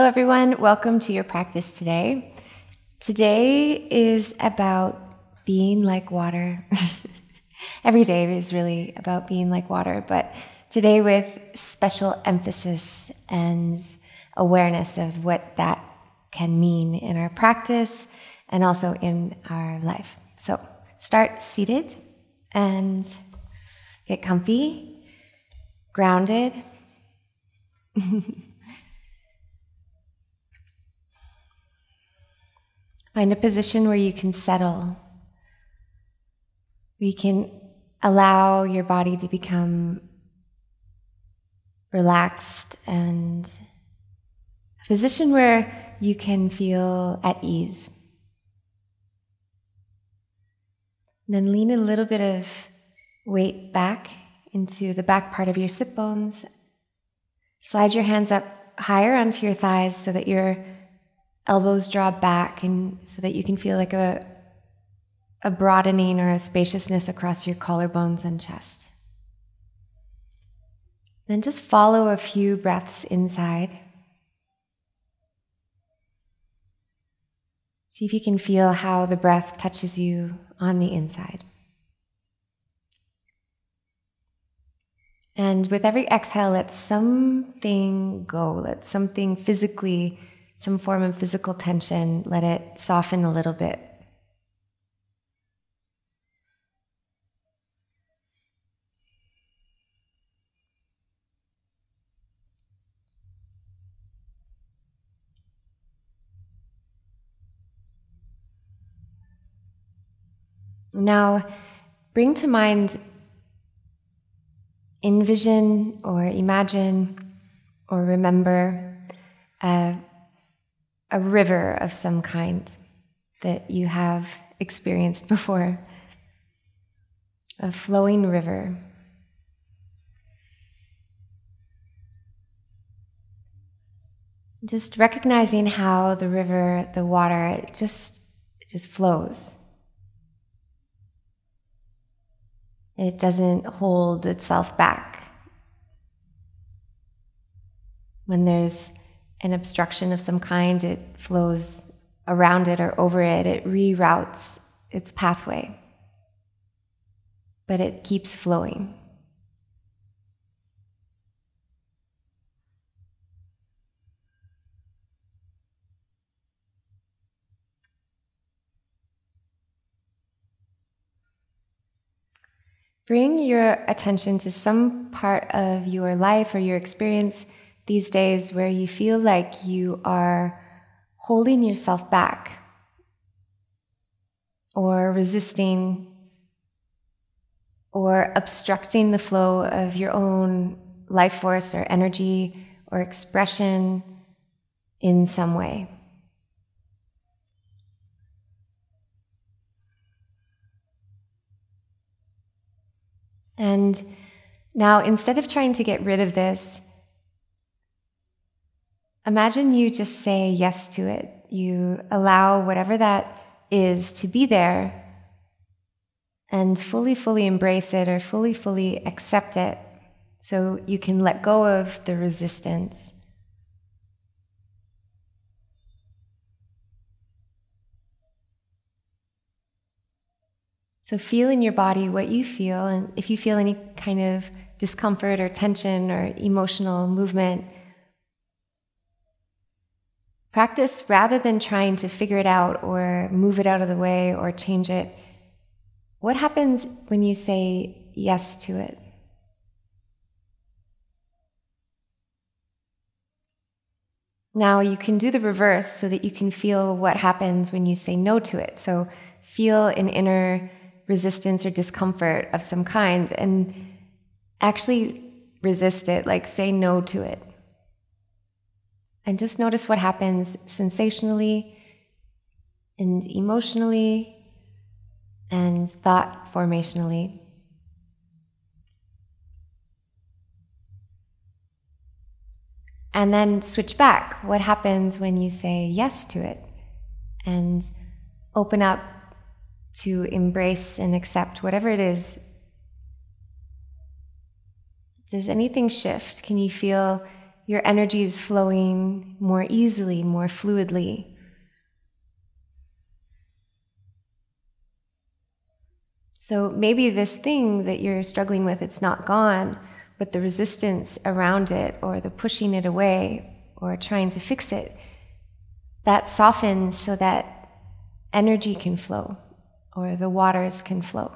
Hello everyone, welcome to your practice today. Today is about being like water. Every day is really about being like water, but today with special emphasis and awareness of what that can mean in our practice and also in our life. So start seated and get comfy, grounded. Find a position where you can settle, where you can allow your body to become relaxed, and a position where you can feel at ease. And then lean a little bit of weight back into the back part of your sit bones. Slide your hands up higher onto your thighs so that your elbows draw back and so that you can feel like a broadening or a spaciousness across your collarbones and chest. Then just follow a few breaths inside. See if you can feel how the breath touches you on the inside. And with every exhale, let something go. Let something physically, some form of physical tension, let it soften a little bit. Now, bring to mind, envision or imagine or remember a river of some kind that you have experienced before, a flowing river. Just recognizing how the river, the water, it just flows. It doesn't hold itself back. When there's an obstruction of some kind, it flows around it or over it. It reroutes its pathway, but it keeps flowing. Bring your attention to some part of your life or your experience these days where you feel like you are holding yourself back or resisting or obstructing the flow of your own life force or energy or expression in some way. And now, instead of trying to get rid of this, imagine you just say yes to it. You allow whatever that is to be there and fully embrace it or fully accept it so you can let go of the resistance. So feel in your body what you feel, and if you feel any kind of discomfort or tension or emotional movement, practice rather than trying to figure it out or move it out of the way or change it. What happens when you say yes to it? Now you can do the reverse so that you can feel what happens when you say no to it. So feel an inner resistance or discomfort of some kind and actually resist it, like say no to it. And just notice what happens sensationally and emotionally and thought formationally. And then switch back. What happens when you say yes to it and open up to embrace and accept whatever it is? Does anything shift? Can you feel your energy is flowing more easily, more fluidly. So maybe this thing that you're struggling with, it's not gone, but the resistance around it, or the pushing it away, or trying to fix it, that softens so that energy can flow, or the waters can flow.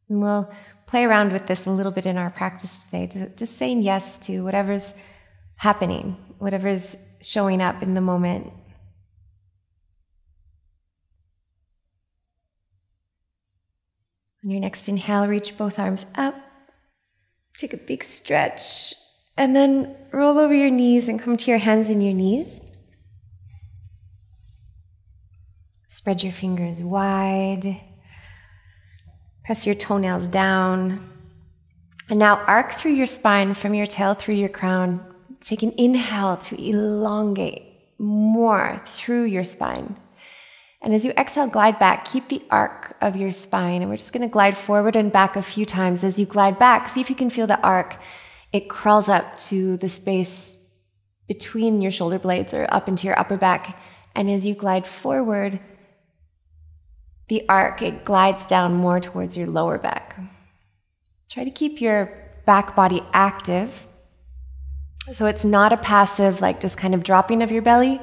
And we'll play around with this a little bit in our practice today, just saying yes to whatever's happening, whatever's showing up in the moment. On your next inhale, reach both arms up, take a big stretch, and then roll over your knees and come to your hands and your knees. Spread your fingers wide. Press your toenails down. And now arc through your spine from your tail through your crown. Take an inhale to elongate more through your spine. And as you exhale, glide back. Keep the arc of your spine. And we're just going to glide forward and back a few times. As you glide back, see if you can feel the arc. It crawls up to the space between your shoulder blades or up into your upper back. And as you glide forward, the arc, it glides down more towards your lower back. Try to keep your back body active. So it's not a passive, like just kind of dropping of your belly.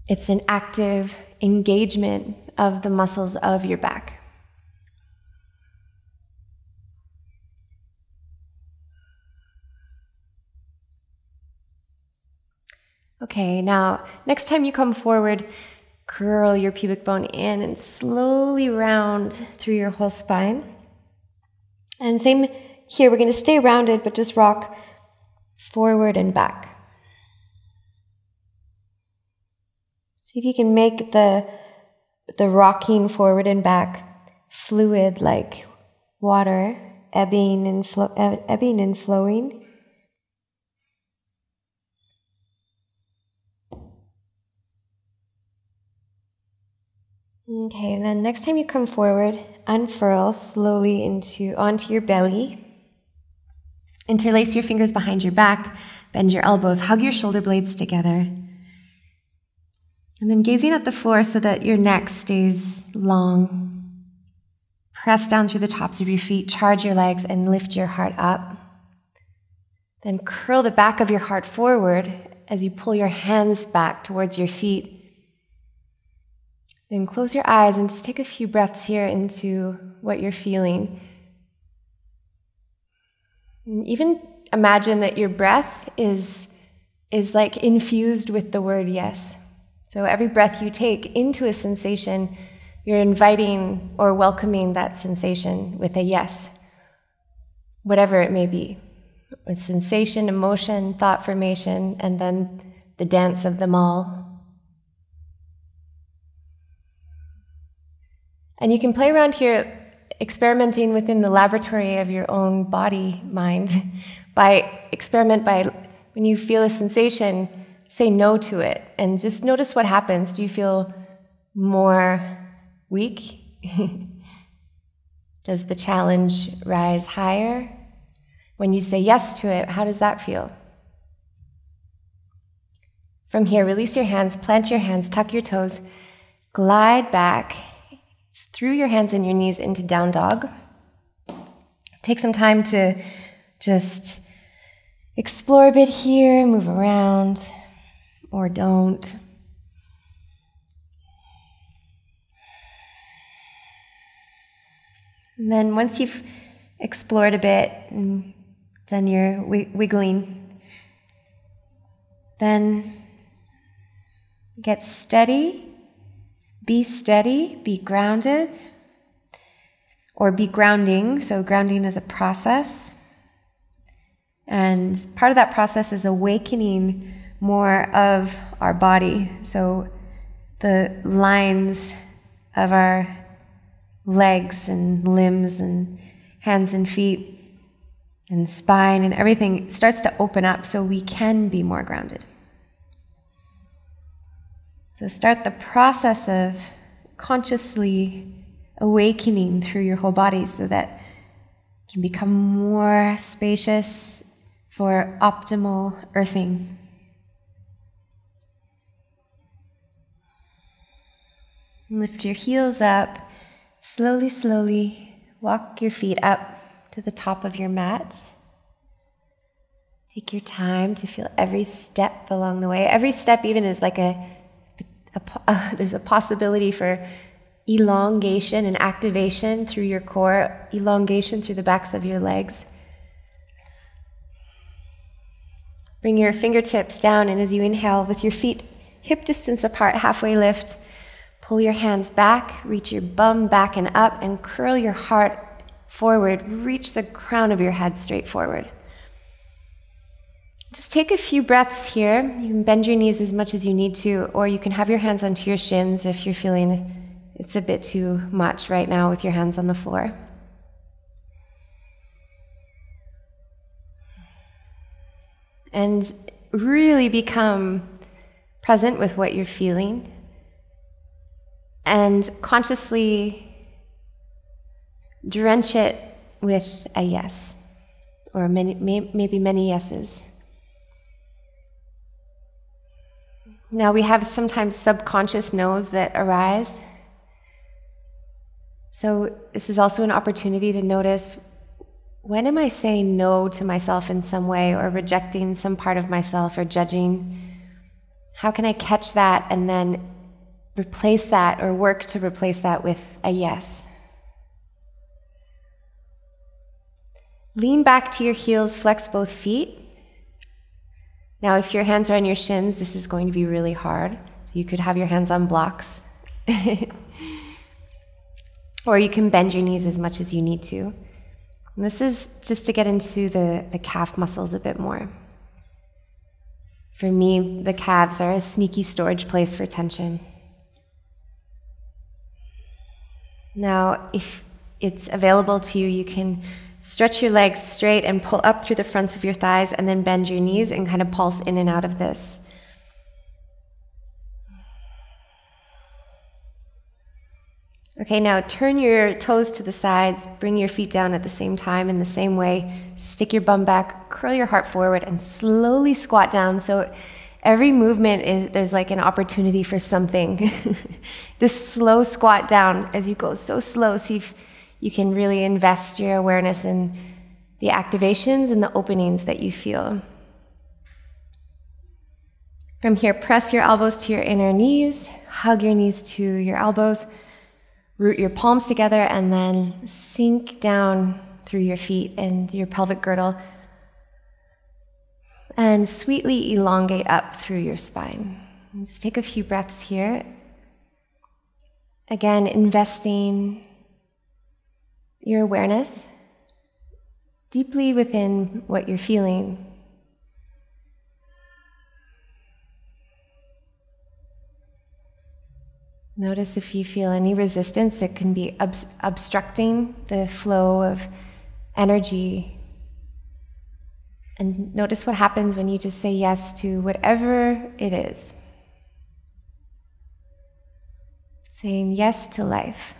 It's an active engagement of the muscles of your back. Okay, now next time you come forward, curl your pubic bone in and slowly round through your whole spine. And same here, we're going to stay rounded, but just rock forward and back. See if you can make the rocking forward and back fluid, like water, ebbing and flowing. Okay, and then next time you come forward, unfurl slowly onto your belly. Interlace your fingers behind your back, bend your elbows, hug your shoulder blades together. And then gazing at the floor so that your neck stays long. Press down through the tops of your feet, charge your legs, and lift your heart up. Then curl the back of your heart forward as you pull your hands back towards your feet. Then close your eyes and just take a few breaths here into what you're feeling. And even imagine that your breath is like infused with the word yes. So every breath you take into a sensation, you're inviting or welcoming that sensation with a yes, whatever it may be. A sensation, emotion, thought formation, and then the dance of them all. And you can play around here experimenting within the laboratory of your own body, mind, when you feel a sensation, say no to it, and just notice what happens. Do you feel more weak? Does the challenge rise higher? When you say yes to it, how does that feel? From here, release your hands, plant your hands, tuck your toes, glide back through your hands and your knees into down dog. Take some time to just explore a bit here, move around, or don't. And then once you've explored a bit and done your wiggling, then get steady. Be grounded, or be grounding. So grounding is a process. And part of that process is awakening more of our body. So the lines of our legs and limbs and hands and feet and spine and everything starts to open up so we can be more grounded. So start the process of consciously awakening through your whole body so that you can become more spacious for optimal earthing. Lift your heels up. Slowly, slowly walk your feet up to the top of your mat. Take your time to feel every step along the way. Every step even is like there's a possibility for elongation and activation through your core, elongation through the backs of your legs. Bring your fingertips down, and as you inhale, with your feet hip distance apart, halfway lift, pull your hands back, reach your bum back and up, and curl your heart forward. Reach the crown of your head straight forward. Just take a few breaths here. You can bend your knees as much as you need to, or you can have your hands onto your shins if you're feeling it's a bit too much right now with your hands on the floor. And really become present with what you're feeling. And consciously drench it with a yes, or maybe many yeses. Now we have sometimes subconscious no's that arise. So this is also an opportunity to notice, when am I saying no to myself in some way, or rejecting some part of myself, or judging? How can I catch that and then replace that, or work to replace that with a yes? Lean back to your heels, flex both feet. Now, if your hands are on your shins, this is going to be really hard. So you could have your hands on blocks. Or you can bend your knees as much as you need to. And this is just to get into the calf muscles a bit more. For me, the calves are a sneaky storage place for tension. Now, if it's available to you, you can stretch your legs straight and pull up through the fronts of your thighs, and then bend your knees and kind of pulse in and out of this. Okay, now turn your toes to the sides, bring your feet down at the same time in the same way. Stick your bum back, curl your heart forward, and slowly squat down. So every movement there's like an opportunity for something. This slow squat down, as you go so slow, see if you can really invest your awareness in the activations and the openings that you feel. From here, press your elbows to your inner knees, hug your knees to your elbows, root your palms together, and then sink down through your feet and your pelvic girdle, and sweetly elongate up through your spine. And just take a few breaths here. Again, investing your awareness deeply within what you're feeling. Notice if you feel any resistance that can be obstructing the flow of energy. And notice what happens when you just say yes to whatever it is. Saying yes to life.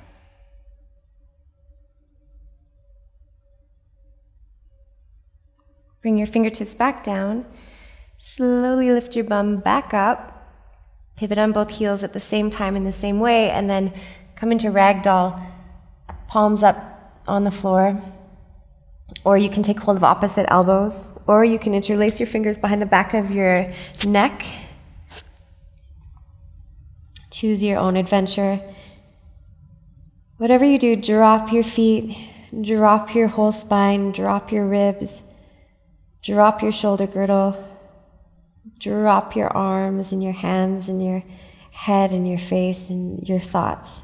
Bring your fingertips back down. Slowly lift your bum back up. Pivot on both heels at the same time in the same way, and then come into ragdoll, palms up on the floor. Or you can take hold of opposite elbows, or you can interlace your fingers behind the back of your neck. Choose your own adventure. Whatever you do, drop your feet, drop your whole spine, drop your ribs, drop your shoulder girdle, drop your arms and your hands and your head and your face and your thoughts.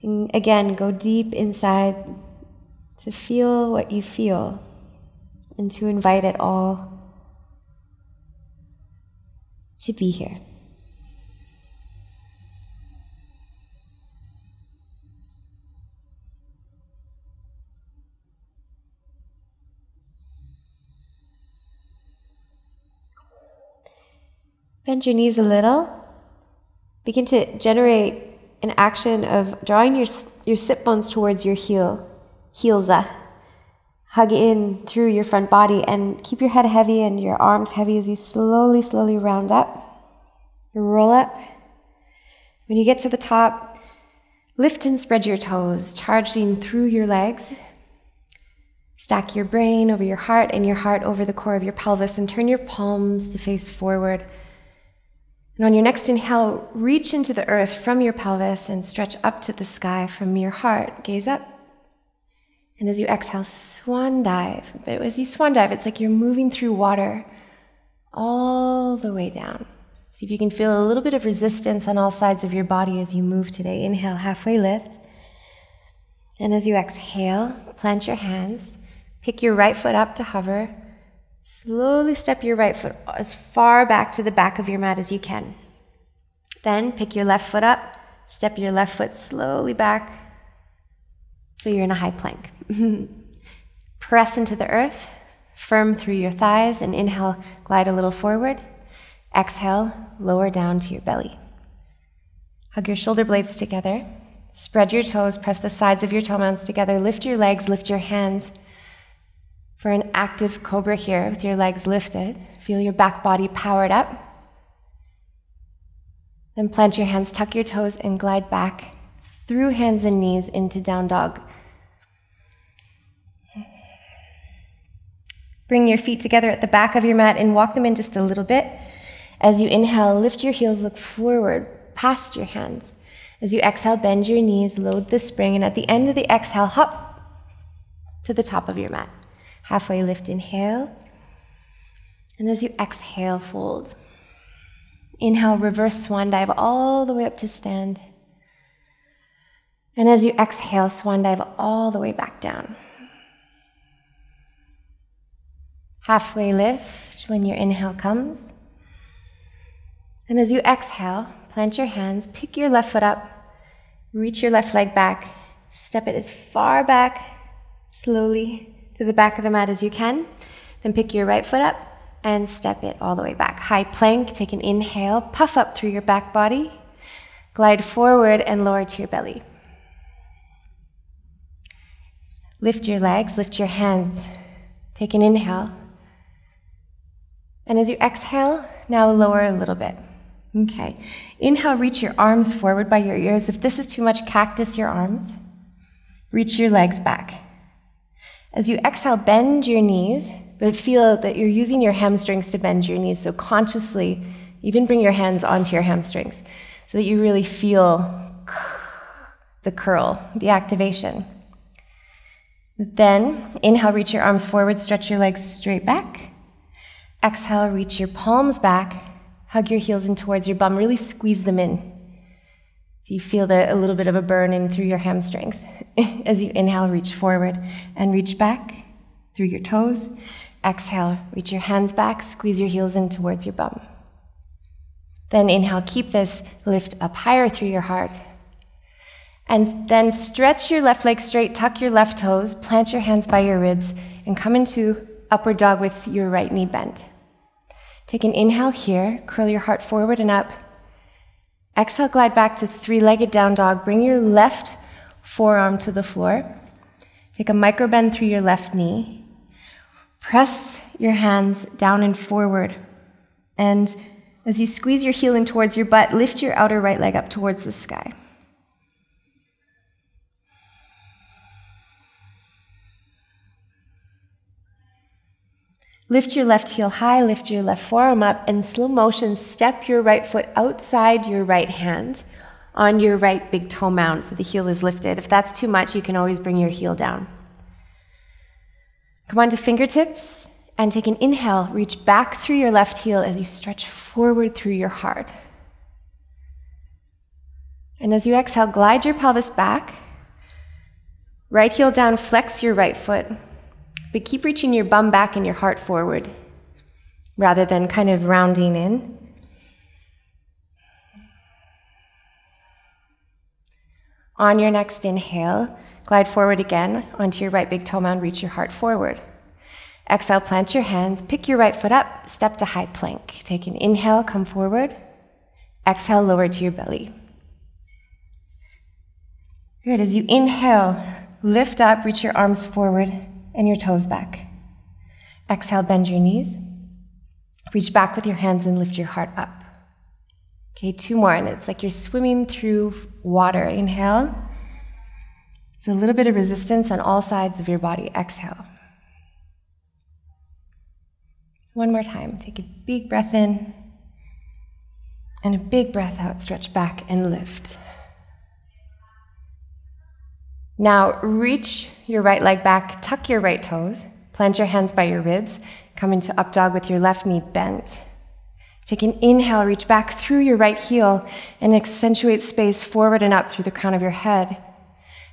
And again, go deep inside to feel what you feel and to invite it all to be here. Bend your knees a little. Begin to generate an action of drawing your sit bones towards your heels. Hug in through your front body and keep your head heavy and your arms heavy as you slowly, slowly round up. Roll up. When you get to the top, lift and spread your toes, charging through your legs. Stack your brain over your heart and your heart over the core of your pelvis and turn your palms to face forward. And on your next inhale, reach into the earth from your pelvis and stretch up to the sky from your heart. Gaze up. And as you exhale, swan dive. But as you swan dive, it's like you're moving through water all the way down. See if you can feel a little bit of resistance on all sides of your body as you move today. Inhale, halfway lift. And as you exhale, plant your hands. Pick your right foot up to hover. Slowly step your right foot as far back to the back of your mat as you can. Then pick your left foot up. Step your left foot slowly back so you're in a high plank. Press into the earth, firm through your thighs, and inhale, glide a little forward. Exhale, lower down to your belly. Hug your shoulder blades together. Spread your toes, press the sides of your toe mounds together. Lift your legs, lift your hands. For an active cobra here with your legs lifted. Feel your back body powered up. Then plant your hands, tuck your toes, and glide back through hands and knees into down dog. Bring your feet together at the back of your mat and walk them in just a little bit. As you inhale, lift your heels, look forward, past your hands. As you exhale, bend your knees, load the spring, and at the end of the exhale, hop to the top of your mat. Halfway lift, inhale. And as you exhale, fold. Inhale, reverse swan dive all the way up to stand. And as you exhale, swan dive all the way back down. Halfway lift when your inhale comes. And as you exhale, plant your hands, pick your left foot up, reach your left leg back, step it as far back, slowly, to the back of the mat as you can. Then pick your right foot up and step it all the way back. High plank, take an inhale, puff up through your back body, glide forward and lower to your belly. Lift your legs, lift your hands, take an inhale. And as you exhale, now lower a little bit. Okay. Inhale, reach your arms forward by your ears. If this is too much, cactus your arms. Reach your legs back. As you exhale, bend your knees, but feel that you're using your hamstrings to bend your knees. So consciously, even bring your hands onto your hamstrings so that you really feel the curl, the activation. Then, inhale, reach your arms forward, stretch your legs straight back. Exhale, reach your palms back, hug your heels in towards your bum, really squeeze them in. So you feel a little bit of a burn in through your hamstrings. As you inhale, reach forward and reach back through your toes. Exhale, reach your hands back, squeeze your heels in towards your bum. Then inhale, keep this lift up higher through your heart. And then stretch your left leg straight, tuck your left toes, plant your hands by your ribs, and come into upward dog with your right knee bent. Take an inhale here, curl your heart forward and up. Exhale, glide back to three-legged down dog. Bring your left forearm to the floor. Take a micro bend through your left knee. Press your hands down and forward. And as you squeeze your heel in towards your butt, lift your outer right leg up towards the sky. Lift your left heel high, lift your left forearm up, and slow motion, step your right foot outside your right hand on your right big toe mound so the heel is lifted. If that's too much, you can always bring your heel down. Come on to fingertips and take an inhale. Reach back through your left heel as you stretch forward through your heart. And as you exhale, glide your pelvis back. Right heel down, flex your right foot. But keep reaching your bum back and your heart forward rather than kind of rounding in. On your next inhale, glide forward again onto your right big toe mound, reach your heart forward. Exhale, plant your hands, pick your right foot up, step to high plank. Take an inhale, come forward. Exhale, lower to your belly. Good. As you inhale, lift up, reach your arms forward and your toes back. Exhale, bend your knees. Reach back with your hands and lift your heart up. Okay, 2 more, and it's like you're swimming through water. Inhale. It's a little bit of resistance on all sides of your body. Exhale. 1 more time. Take a big breath in and a big breath out. Stretch back and lift. Now reach your right leg back, tuck your right toes, plant your hands by your ribs, come into up dog with your left knee bent. Take an inhale, reach back through your right heel and accentuate space forward and up through the crown of your head.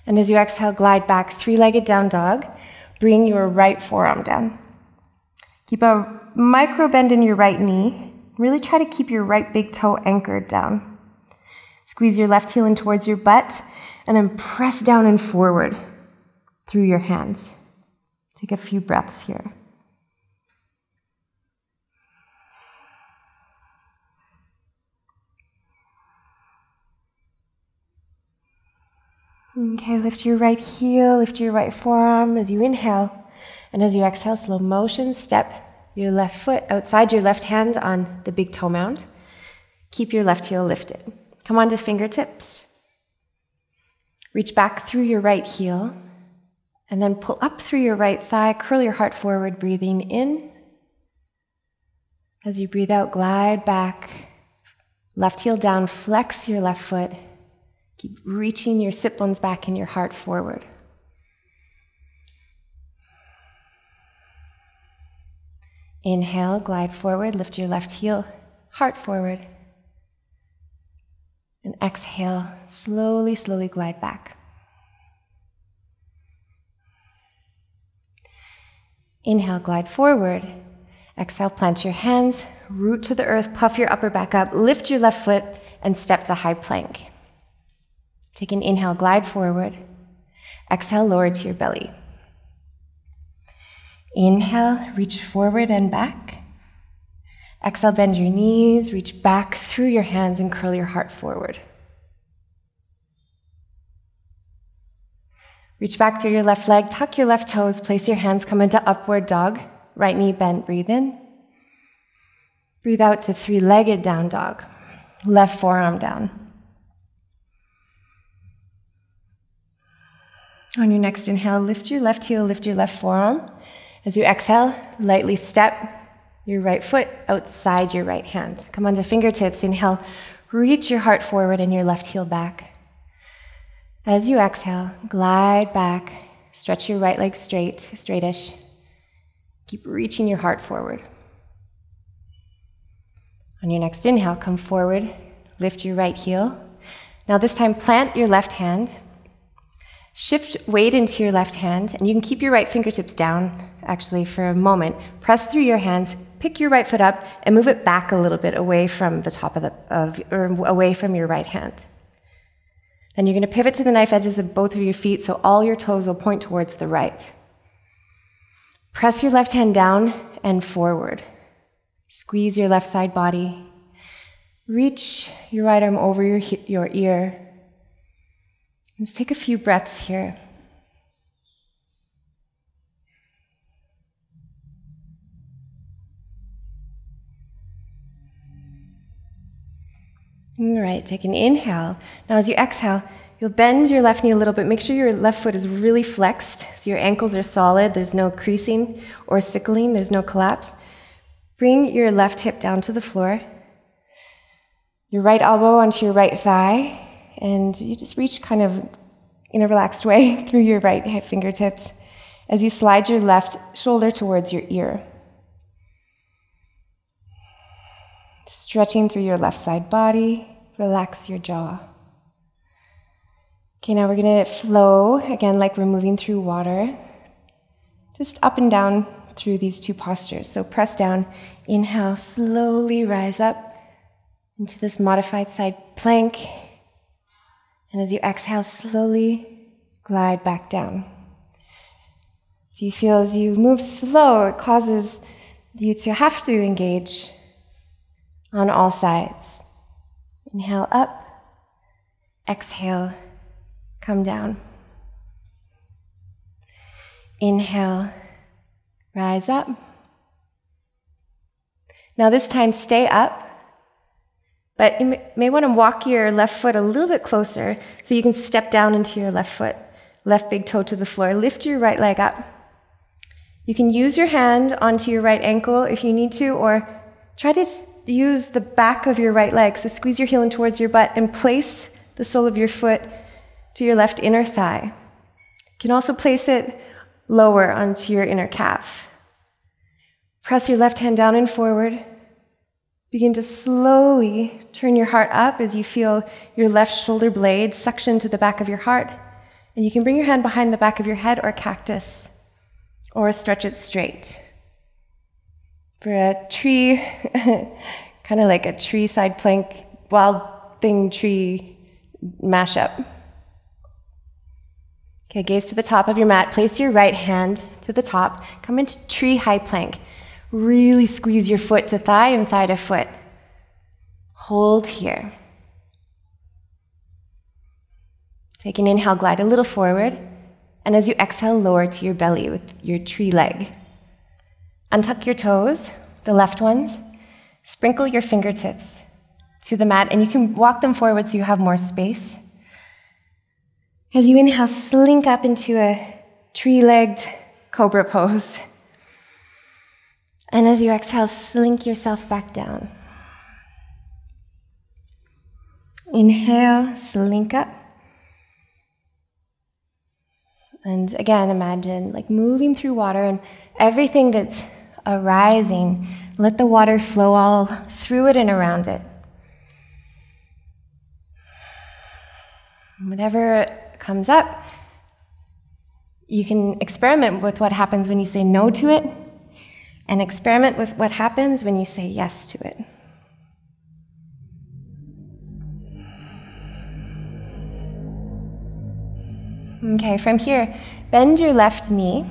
And as you exhale, glide back, 3-legged down dog. Bring your right forearm down. Keep a micro bend in your right knee. Really try to keep your right big toe anchored down. Squeeze your left heel in towards your butt and then press down and forward through your hands. Take a few breaths here. Okay, lift your right heel, lift your right forearm as you inhale. And as you exhale, slow motion, step your left foot outside your left hand on the big toe mound. Keep your left heel lifted. Come onto fingertips. Reach back through your right heel. And then pull up through your right thigh, curl your heart forward, breathing in. As you breathe out, glide back. Left heel down, flex your left foot. Keep reaching your sit bones back and your heart forward. Inhale, glide forward, lift your left heel, heart forward. And exhale, slowly, slowly glide back. Inhale, glide forward. Exhale, plant your hands, root to the earth, puff your upper back up, lift your left foot, and step to high plank. Take an inhale, glide forward. Exhale, lower to your belly. Inhale, reach forward and back. Exhale, bend your knees, reach back through your hands and curl your heart forward. Reach back through your left leg, tuck your left toes, place your hands, come into upward dog. Right knee bent, breathe in. Breathe out to 3-legged down dog. Left forearm down. On your next inhale, lift your left heel, lift your left forearm. As you exhale, lightly step your right foot outside your right hand. Come onto fingertips. Inhale, reach your heart forward and your left heel back. As you exhale, glide back, stretch your right leg straight, straightish. Keep reaching your heart forward. On your next inhale, come forward, lift your right heel. Now this time, plant your left hand. Shift weight into your left hand, and you can keep your right fingertips down, actually, for a moment. Press through your hands, pick your right foot up, and move it back a little bit away from the top or away from your right hand. Then you're going to pivot to the knife edges of both of your feet, so all your toes will point towards the right. Press your left hand down and forward. Squeeze your left side body. Reach your right arm over your ear. Let's take a few breaths here. All right, take an inhale. Now as you exhale, you'll bend your left knee a little bit. Make sure your left foot is really flexed, so your ankles are solid. There's no creasing or sickling. There's no collapse. Bring your left hip down to the floor. Your right elbow onto your right thigh. And you just reach kind of in a relaxed way through your right hip fingertips as you slide your left shoulder towards your ear. Stretching through your left side body, relax your jaw. Okay, now we're going to flow, again, like we're moving through water, just up and down through these 2 postures. So press down, inhale, slowly rise up into this modified side plank. And as you exhale, slowly glide back down. So you feel as you move slow, it causes you to have to engage on all sides. Inhale up, exhale, come down. Inhale, rise up. Now this time stay up, but you may want to walk your left foot a little bit closer so you can step down into your left foot, left big toe to the floor. Lift your right leg up. You can use your hand onto your right ankle if you need to, or try to use the back of your right leg. So squeeze your heel in towards your butt and place the sole of your foot to your left inner thigh. You can also place it lower onto your inner calf. Press your left hand down and forward. Begin to slowly turn your heart up as you feel your left shoulder blade suction to the back of your heart. And you can bring your hand behind the back of your head or cactus, or stretch it straight. For a tree, kind of like a tree side plank, wild thing tree mashup. Okay, gaze to the top of your mat. Place your right hand to the top. Come into tree high plank. Really squeeze your foot to thigh and side of foot. Hold here. Take an inhale, glide a little forward. And as you exhale, lower to your belly with your tree leg. Untuck your toes, the left ones. Sprinkle your fingertips to the mat, and you can walk them forward so you have more space. As you inhale, slink up into a tree-legged cobra pose. And as you exhale, slink yourself back down. Inhale, slink up. And again, imagine like moving through water, and everything that's arising, let the water flow all through it and around it. Whatever comes up, you can experiment with what happens when you say no to it, and experiment with what happens when you say yes to it. Okay, from here, bend your left knee.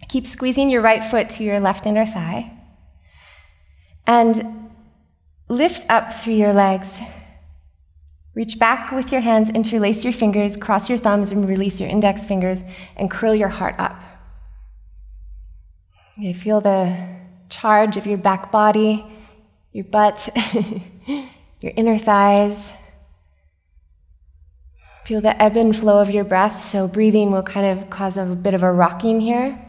Keep squeezing your right foot to your left inner thigh. And lift up through your legs. Reach back with your hands, interlace your fingers, cross your thumbs, and release your index fingers, and curl your heart up. Okay, feel the charge of your back body, your butt, your inner thighs. Feel the ebb and flow of your breath, so breathing will kind of cause a bit of a rocking here.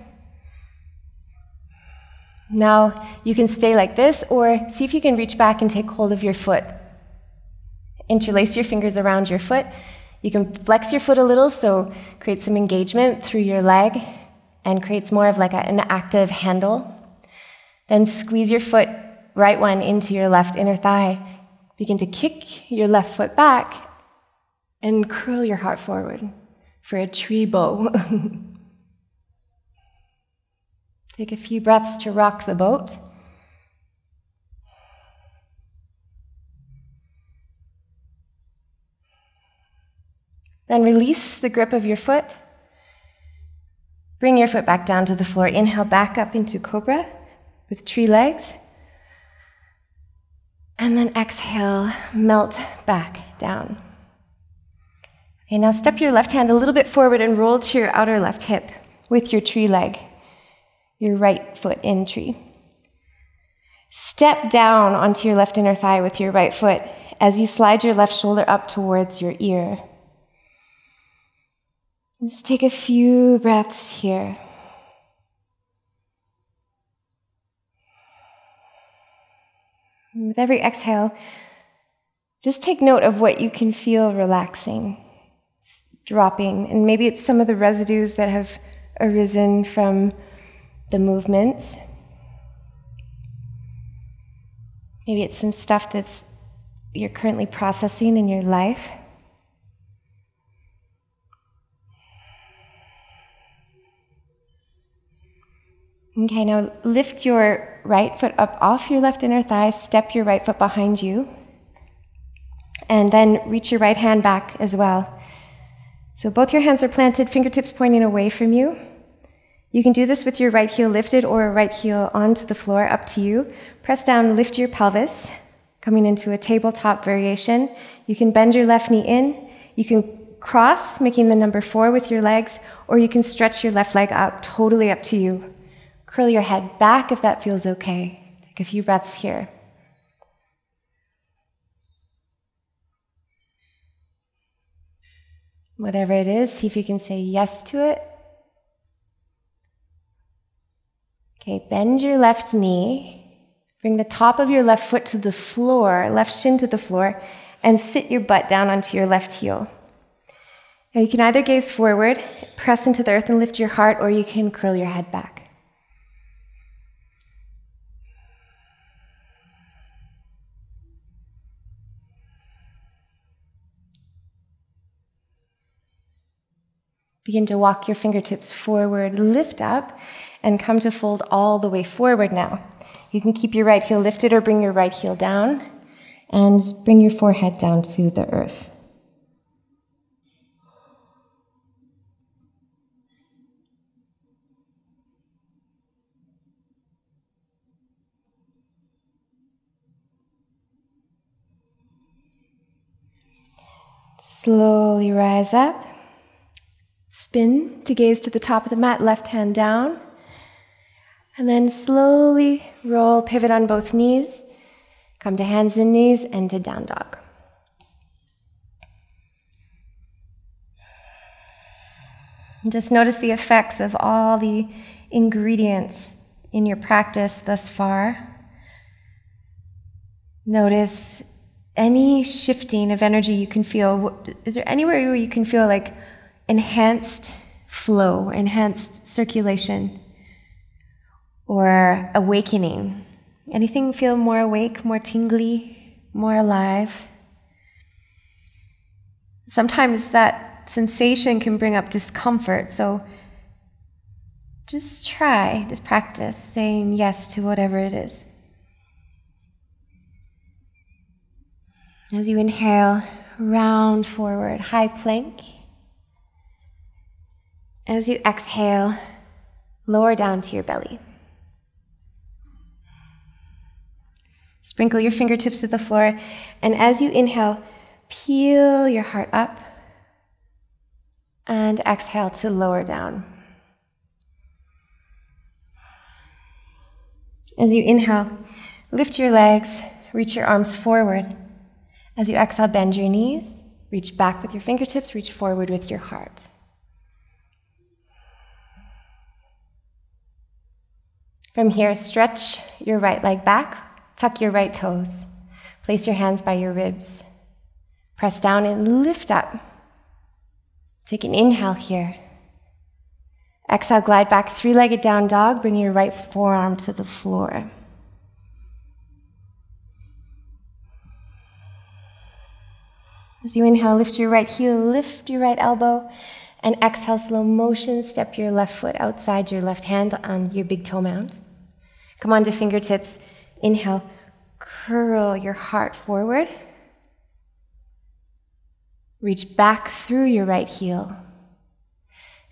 Now, you can stay like this, or see if you can reach back and take hold of your foot. Interlace your fingers around your foot. You can flex your foot a little, so create some engagement through your leg, and creates more of like an active handle. Then squeeze your foot, right one, into your left inner thigh. Begin to kick your left foot back, and curl your heart forward for a tree bow. Take a few breaths to rock the boat. Then release the grip of your foot. Bring your foot back down to the floor. Inhale back up into cobra with tree legs. And then exhale, melt back down. Okay, now step your left hand a little bit forward and roll to your outer left hip with your tree leg, your right foot in tree. Step down onto your left inner thigh with your right foot as you slide your left shoulder up towards your ear. Just take a few breaths here. With every exhale, just take note of what you can feel relaxing, dropping, and maybe it's some of the residues that have arisen from the movements. Maybe it's some stuff that's you're currently processing in your life. Okay, now lift your right foot up off your left inner thigh, step your right foot behind you, and then reach your right hand back as well. So both your hands are planted, fingertips pointing away from you. You can do this with your right heel lifted or right heel onto the floor, up to you. Press down, lift your pelvis, coming into a tabletop variation. You can bend your left knee in. You can cross, making the number 4 with your legs, or you can stretch your left leg up, totally up to you. Curl your head back if that feels okay. Take a few breaths here. Whatever it is, see if you can say yes to it. Okay, bend your left knee. Bring the top of your left foot to the floor, left shin to the floor, and sit your butt down onto your left heel. Now you can either gaze forward, press into the earth and lift your heart, or you can curl your head back. Begin to walk your fingertips forward, lift up, and come to fold all the way forward now. You can keep your right heel lifted or bring your right heel down, and bring your forehead down to the earth. Slowly rise up. Spin to gaze to the top of the mat, left hand down. And then slowly roll, pivot on both knees. Come to hands and knees and to down dog. And just notice the effects of all the ingredients in your practice thus far. Notice any shifting of energy you can feel. Is there anywhere where you can feel like enhanced flow, enhanced circulation, or awakening? Anything feel more awake, more tingly, more alive? Sometimes that sensation can bring up discomfort, so just practice saying yes to whatever it is. As you inhale, round forward, high plank. As you exhale, lower down to your belly. Sprinkle your fingertips to the floor, and as you inhale, peel your heart up, and exhale to lower down. As you inhale, lift your legs, reach your arms forward. As you exhale, bend your knees, reach back with your fingertips, reach forward with your heart. From here, stretch your right leg back, tuck your right toes, place your hands by your ribs, press down and lift up. Take an inhale here. Exhale, glide back, three-legged down dog, bring your right forearm to the floor. As you inhale, lift your right heel, lift your right elbow, and exhale, slow motion, step your left foot outside your left hand on your big toe mound. Come on to fingertips. Inhale, curl your heart forward. Reach back through your right heel.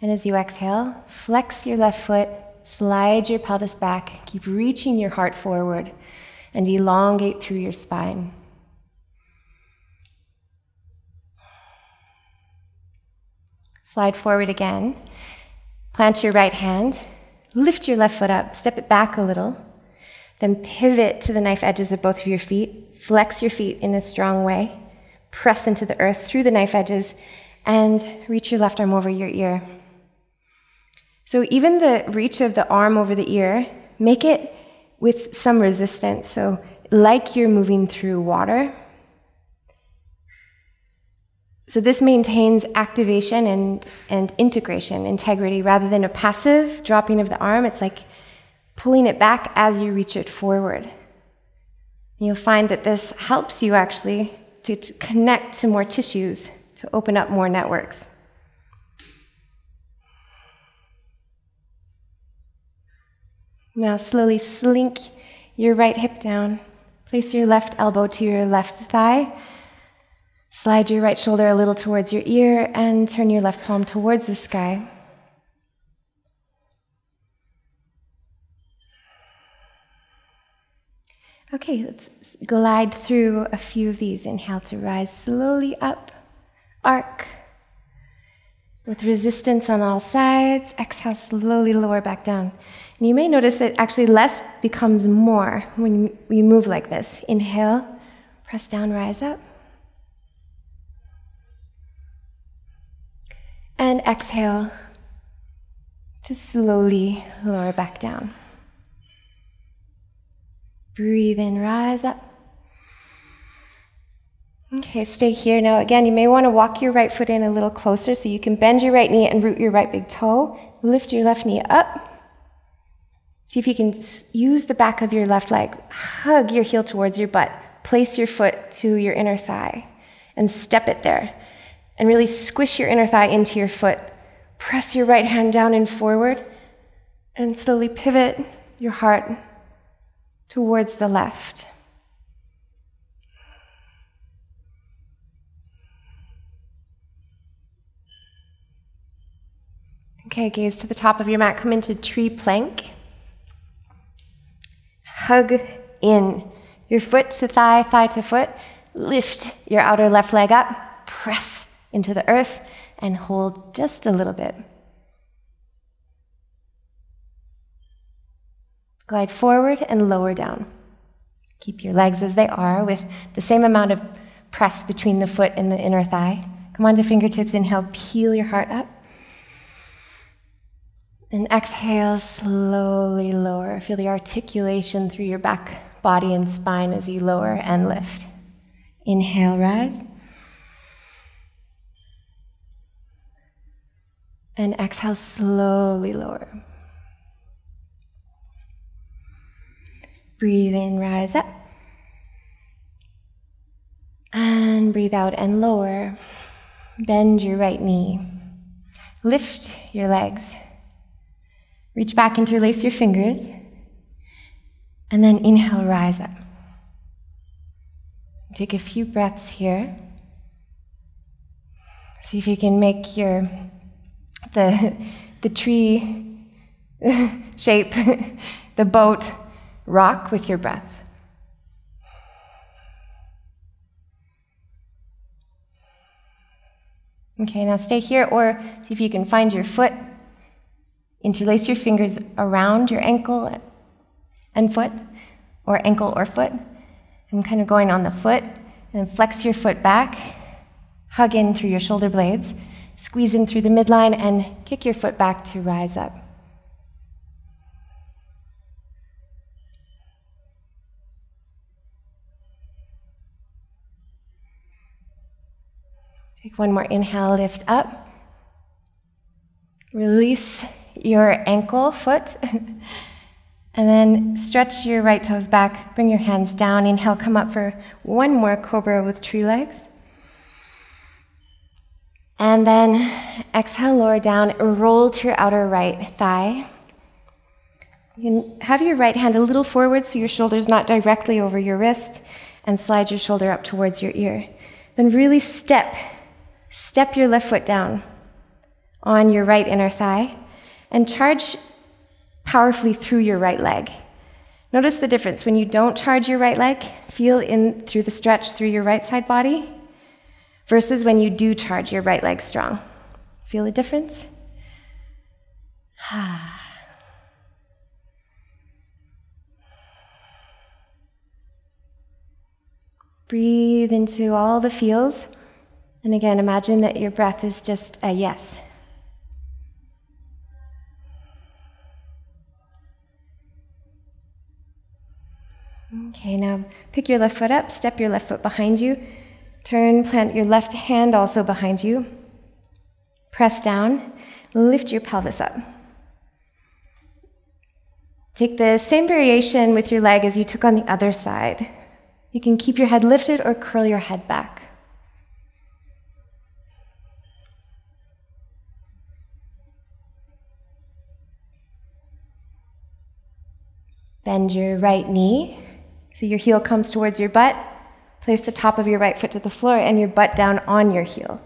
And as you exhale, flex your left foot, slide your pelvis back, keep reaching your heart forward, and elongate through your spine. Slide forward again. Plant your right hand. Lift your left foot up. Step it back a little. Then pivot to the knife edges of both of your feet. Flex your feet in a strong way. Press into the earth through the knife edges. And reach your left arm over your ear. So even the reach of the arm over the ear, make it with some resistance. So like you're moving through water. So this maintains activation and integration, integrity, rather than a passive dropping of the arm. It's like pulling it back as you reach it forward. And you'll find that this helps you actually to connect to more tissues, to open up more networks. Now slowly slink your right hip down. Place your left elbow to your left thigh. Slide your right shoulder a little towards your ear and turn your left palm towards the sky. Okay, let's glide through a few of these. Inhale to rise slowly up, arc, With resistance on all sides, exhale, slowly lower back down. And you may notice that actually less becomes more when we move like this. Inhale, press down, rise up. And exhale to slowly lower back down. Breathe in, rise up. Okay, stay here. Now again, you may want to walk your right foot in a little closer so you can bend your right knee and root your right big toe. Lift your left knee up. See if you can use the back of your left leg. Hug your heel towards your butt. Place your foot to your inner thigh and step it there. And really squish your inner thigh into your foot. Press your right hand down and forward. And slowly pivot your heart towards the left. Okay, gaze to the top of your mat. Come into tree plank. Hug in. Your foot to thigh, thigh to foot. Lift your outer left leg up. Press into the earth and hold just a little bit. Glide forward and lower down. Keep your legs as they are with the same amount of press between the foot and the inner thigh. Come on to fingertips. Inhale, peel your heart up. And exhale, slowly lower. Feel the articulation through your back, body, and spine as you lower and lift. Inhale, rise. And exhale, slowly lower. Breathe in, rise up. And breathe out and lower. Bend your right knee. Lift your legs. Reach back, interlace your fingers. And then inhale, rise up. Take a few breaths here. See if you can make the tree shape, the boat, rock with your breath. Okay, now stay here, or see if you can find your foot. Interlace your fingers around your ankle and foot, or ankle or foot, and kind of going on the foot, and flex your foot back, hug in through your shoulder blades, squeeze in through the midline, and kick your foot back to rise up. Take one more inhale, lift up. Release your ankle, foot, and then stretch your right toes back. Bring your hands down. Inhale, come up for one more cobra with tree legs. And then exhale, lower down, roll to your outer right thigh. You can have your right hand a little forward so your shoulder's not directly over your wrist, and slide your shoulder up towards your ear. Then really step your left foot down on your right inner thigh and charge powerfully through your right leg. Notice the difference. When you don't charge your right leg, feel in through the stretch through your right side body, versus when you do charge your right leg strong. Feel the difference? Breathe into all the feels. And again, imagine that your breath is just a yes. Okay, now pick your left foot up, step your left foot behind you, turn, plant your left hand also behind you, press down, lift your pelvis up. Take the same variation with your leg as you took on the other side. You can keep your head lifted or curl your head back. Bend your right knee, so your heel comes towards your butt. Place the top of your right foot to the floor and your butt down on your heel.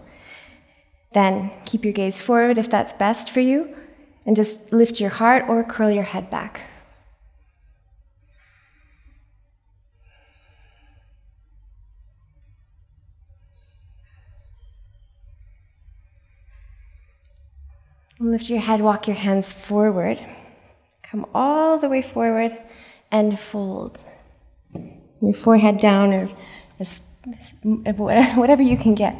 Then keep your gaze forward if that's best for you, and just lift your heart or curl your head back. Lift your head, walk your hands forward. Come all the way forward and fold. Your forehead down, or whatever you can get.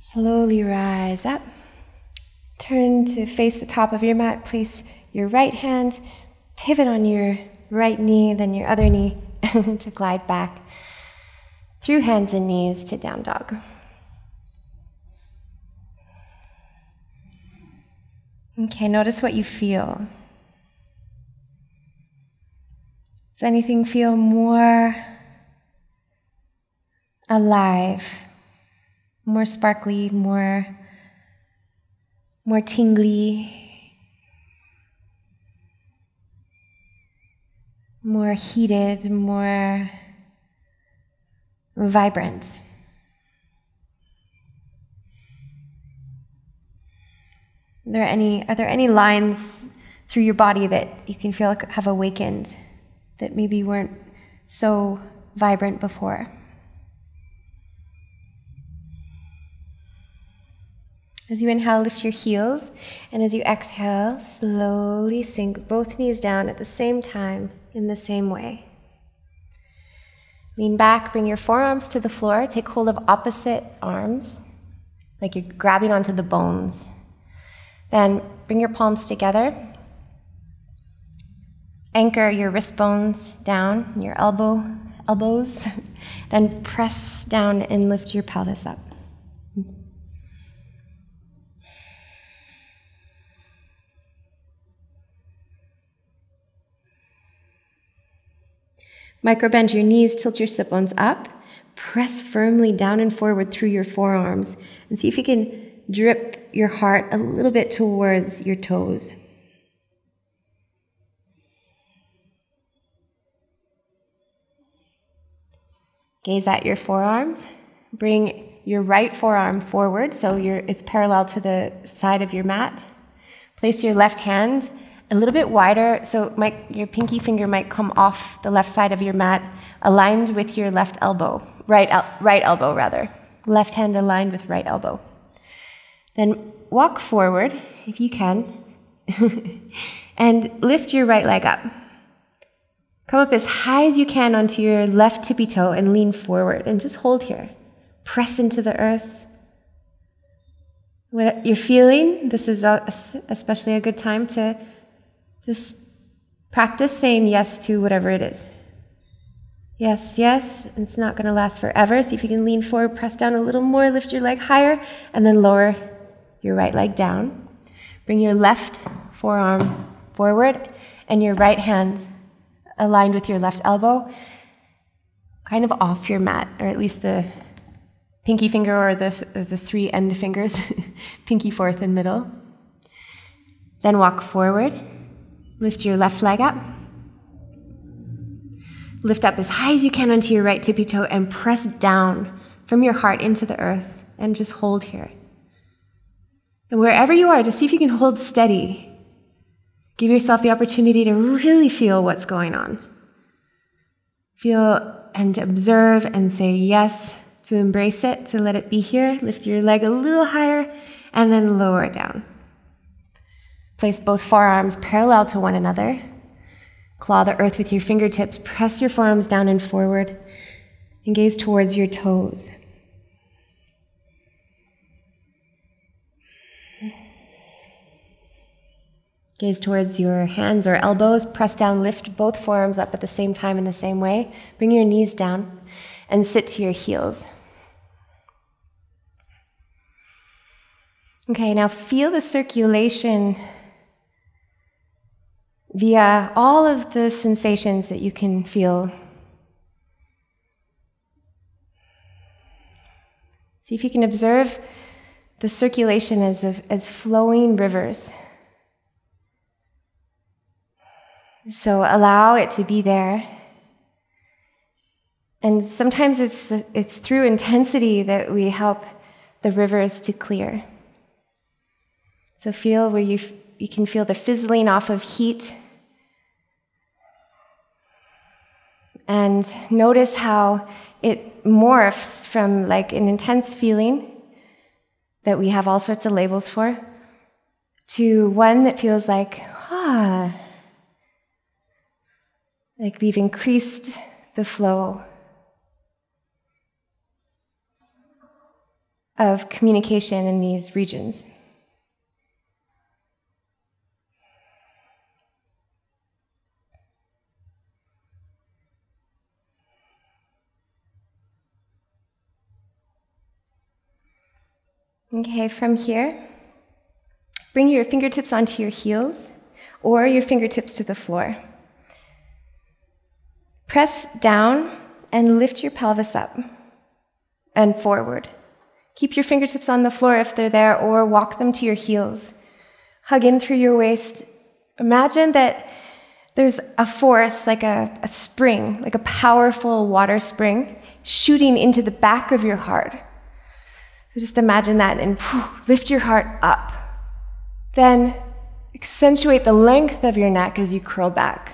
Slowly rise up. Turn to face the top of your mat. Place your right hand, pivot on your right knee, then your other knee to glide back through hands and knees to down dog. Okay, notice what you feel. Does anything feel more alive, more sparkly, more tingly, more heated, more vibrant? Are there any lines through your body that you can feel like have awakened, that maybe weren't so vibrant before? As you inhale, lift your heels, and as you exhale, slowly sink both knees down at the same time in the same way. Lean back, bring your forearms to the floor, take hold of opposite arms, like you're grabbing onto the bones. Then bring your palms together. Anchor your wrist bones down, your elbows. Then press down and lift your pelvis up. Microbend your knees, tilt your sit bones up. Press firmly down and forward through your forearms. And see if you can drip your heart a little bit towards your toes. Gaze at your forearms. Bring your right forearm forward so it's parallel to the side of your mat. Place your left hand a little bit wider, so your pinky finger might come off the left side of your mat, aligned with your left elbow, right elbow rather. Left hand aligned with right elbow. Then walk forward, if you can, and lift your right leg up. Come up as high as you can onto your left tippy toe and lean forward, and just hold here. Press into the earth. What you're feeling, this is especially a good time to just practice saying yes to whatever it is. Yes, yes, it's not going to last forever. See if you can lean forward, press down a little more, lift your leg higher, and then lower your right leg down. Bring your left forearm forward and your right hand aligned with your left elbow, kind of off your mat, or at least the pinky finger or the three end fingers, pinky, fourth, and middle. Then walk forward. Lift your left leg up. Lift up as high as you can onto your right tippy toe and press down from your heart into the earth and just hold here. And wherever you are, just see if you can hold steady. Give yourself the opportunity to really feel what's going on. Feel and observe and say yes, to embrace it, to let it be here. Lift your leg a little higher and then lower it down. Place both forearms parallel to one another. Claw the earth with your fingertips. Press your forearms down and forward. And gaze towards your toes. Gaze towards your hands or elbows. Press down, lift both forearms up at the same time in the same way. Bring your knees down and sit to your heels. Okay, now feel the circulation via all of the sensations that you can feel. See if you can observe the circulation as flowing rivers. So allow it to be there. And sometimes it's through intensity that we help the rivers to clear. So feel where you can feel the fizzling off of heat. And notice how it morphs from like an intense feeling that we have all sorts of labels for to one that feels like, like we've increased the flow of communication in these regions. Okay, from here, bring your fingertips onto your heels or your fingertips to the floor. Press down and lift your pelvis up and forward. Keep your fingertips on the floor if they're there, or walk them to your heels. Hug in through your waist. Imagine that there's a force, like a spring, like a powerful water spring, shooting into the back of your heart. So just imagine that and lift your heart up. Then accentuate the length of your neck as you curl back.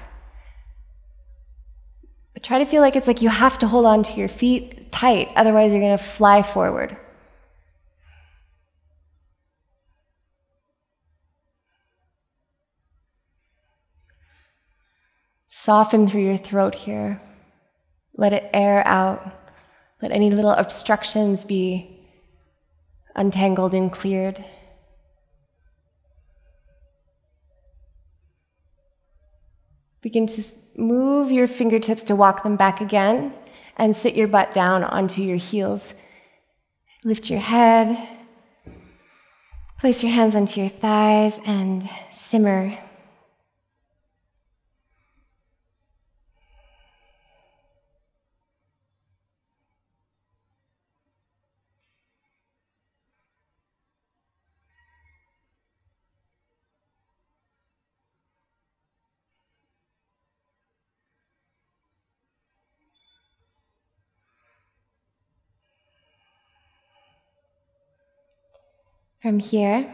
But try to feel like it's like you have to hold on to your feet tight, otherwise you're going to fly forward. Soften through your throat here. Let it air out. Let any little obstructions be untangled and cleared. Begin to move your fingertips to walk them back again and sit your butt down onto your heels. Lift your head. Place your hands onto your thighs and simmer. From here,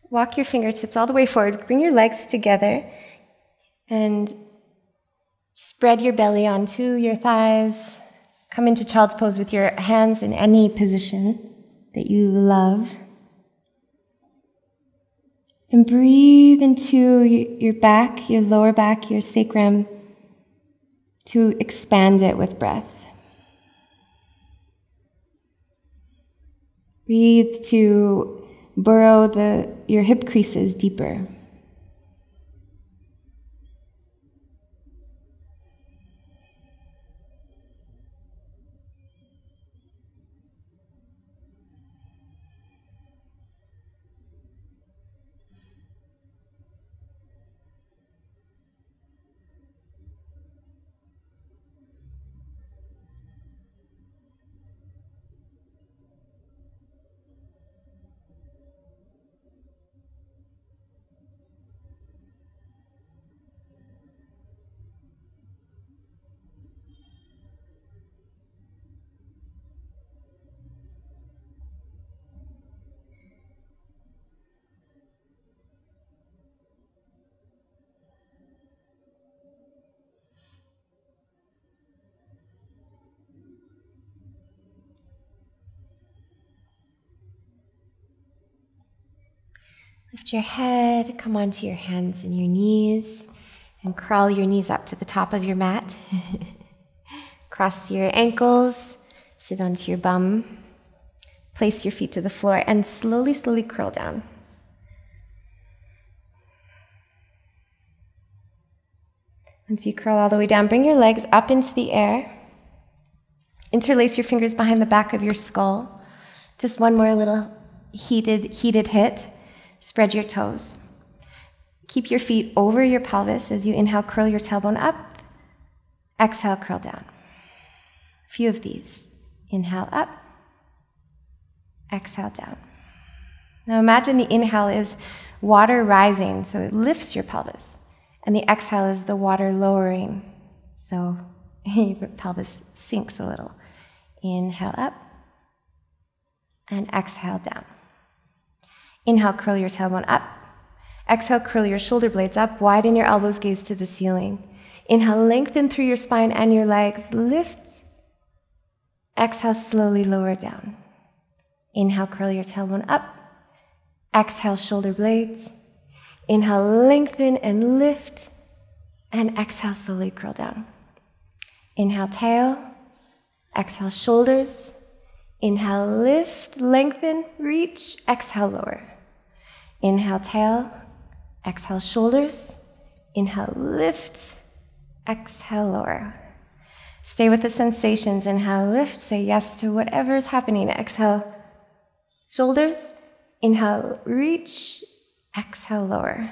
walk your fingertips all the way forward. Bring your legs together and spread your belly onto your thighs. Come into child's pose with your hands in any position that you love. And breathe into your back, your lower back, your sacrum, to expand it with breath. Breathe to burrow your hip creases deeper. Lift your head, come onto your hands and your knees, and crawl your knees up to the top of your mat. Cross your ankles, sit onto your bum, place your feet to the floor, and slowly, slowly curl down. Once you curl all the way down, bring your legs up into the air. Interlace your fingers behind the back of your skull. Just one more little heated hit. Spread your toes. Keep your feet over your pelvis as you inhale, curl your tailbone up. Exhale, curl down. A few of these. Inhale up. Exhale down. Now imagine the inhale is water rising, so it lifts your pelvis. And the exhale is the water lowering, so your pelvis sinks a little. Inhale up. And exhale down. Inhale, curl your tailbone up. Exhale, curl your shoulder blades up. Widen your elbows, gaze to the ceiling. Inhale, lengthen through your spine and your legs. Lift. Exhale, slowly lower down. Inhale, curl your tailbone up. Exhale, shoulder blades. Inhale, lengthen and lift. And exhale, slowly curl down. Inhale, tail. Exhale, shoulders. Inhale, lift, lengthen, reach. Exhale, lower. Inhale, tail. Exhale, shoulders. Inhale, lift. Exhale, lower. Stay with the sensations. Inhale, lift. Say yes to whatever is happening. Exhale, shoulders. Inhale, reach. Exhale, lower.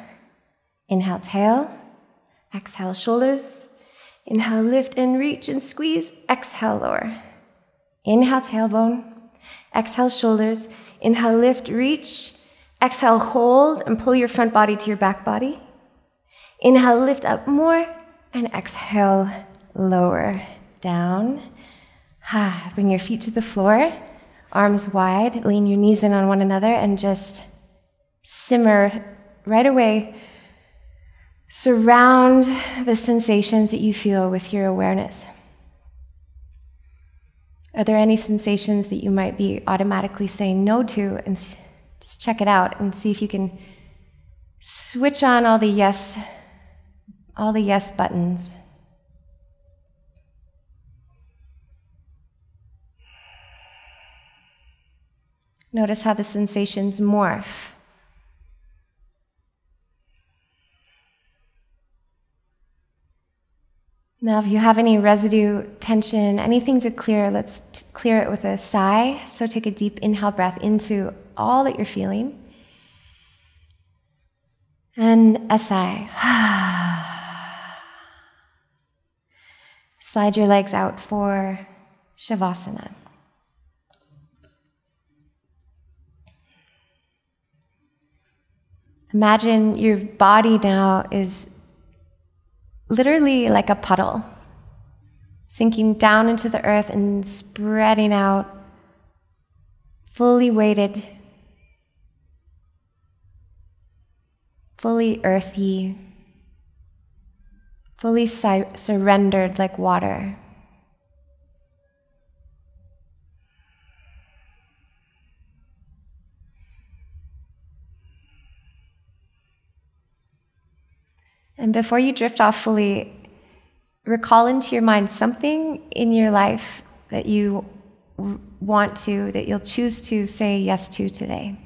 Inhale, tail. Exhale, shoulders. Inhale, lift and reach and squeeze. Exhale, lower. Inhale, tailbone. Exhale, shoulders. Inhale, lift, reach. Exhale, hold and pull your front body to your back body. Inhale, lift up more. And exhale, lower down. Bring your feet to the floor. Arms wide. Lean your knees in on one another and just simmer right away. Surround the sensations that you feel with your awareness. Are there any sensations that you might be automatically saying no to? And just check it out and see if you can switch on all the yes buttons. Notice how the sensations morph. Now, if you have any residue, tension, anything to clear, let's clear it with a sigh. So take a deep inhale breath into all that you're feeling. And a sigh. Slide your legs out for Shavasana. Imagine your body now is literally like a puddle, sinking down into the earth and spreading out, fully weighted, fully earthy, fully surrendered like water. And before you drift off fully, recall into your mind something in your life that you that you'll choose to say yes to today.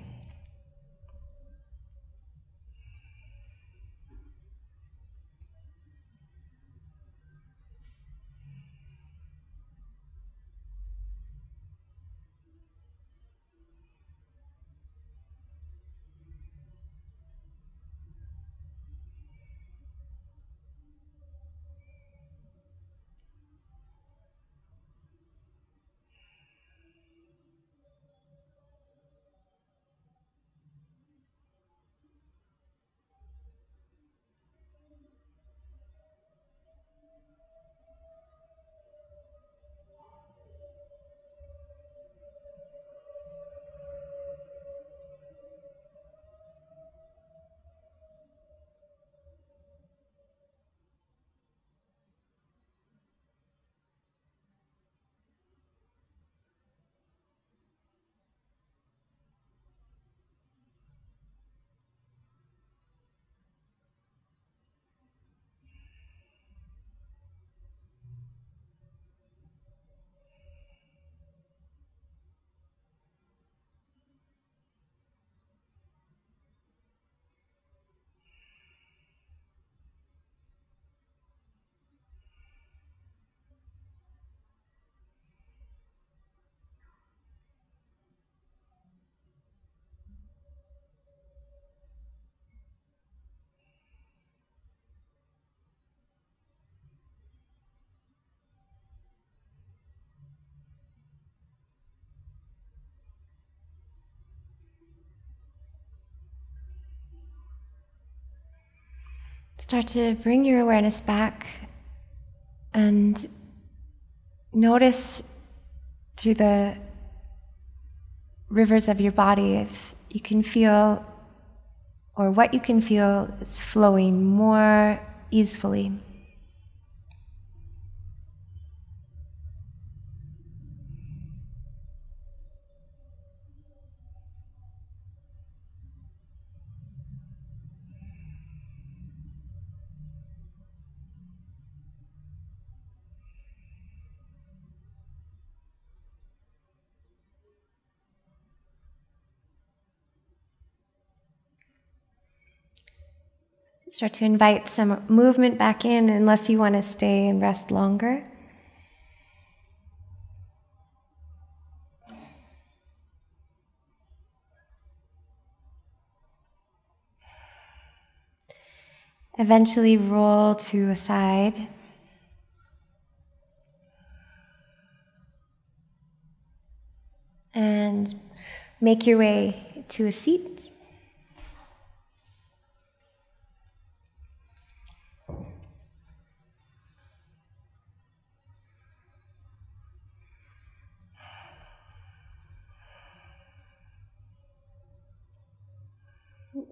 Start to bring your awareness back and notice through the rivers of your body if you can feel, or what you can feel, is flowing more easily. Start to invite some movement back in, unless you want to stay and rest longer. Eventually roll to a side. And make your way to a seat.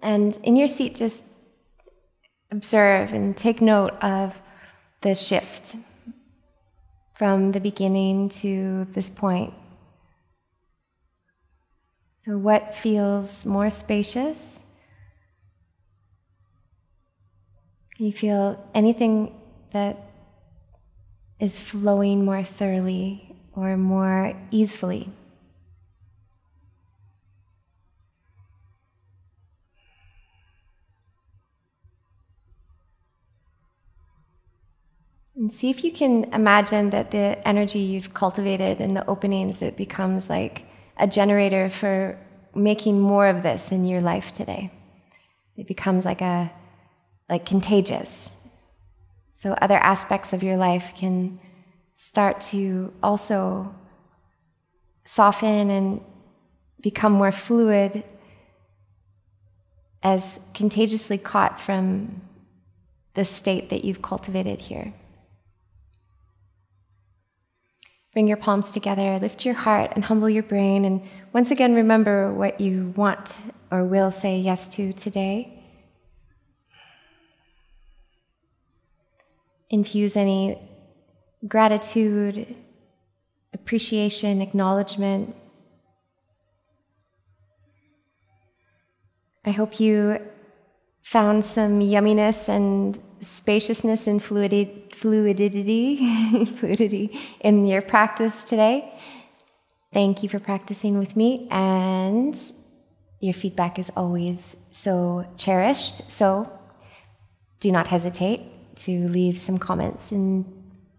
And in your seat, just observe and take note of the shift from the beginning to this point. So what feels more spacious? Can you feel anything that is flowing more thoroughly or more easily? And see if you can imagine that the energy you've cultivated in the openings, it becomes like a generator for making more of this in your life today. It becomes like contagious. So other aspects of your life can start to also soften and become more fluid as contagiously caught from the state that you've cultivated here. Bring your palms together, lift your heart, and humble your brain. And once again, remember what you want or will say yes to today. Infuse any gratitude, appreciation, acknowledgement. I hope you found some yumminess and spaciousness and fluidity in your practice today. Thank you for practicing with me, and your feedback is always so cherished. So do not hesitate to leave some comments in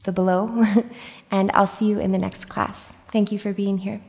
the below, and I'll see you in the next class. Thank you for being here.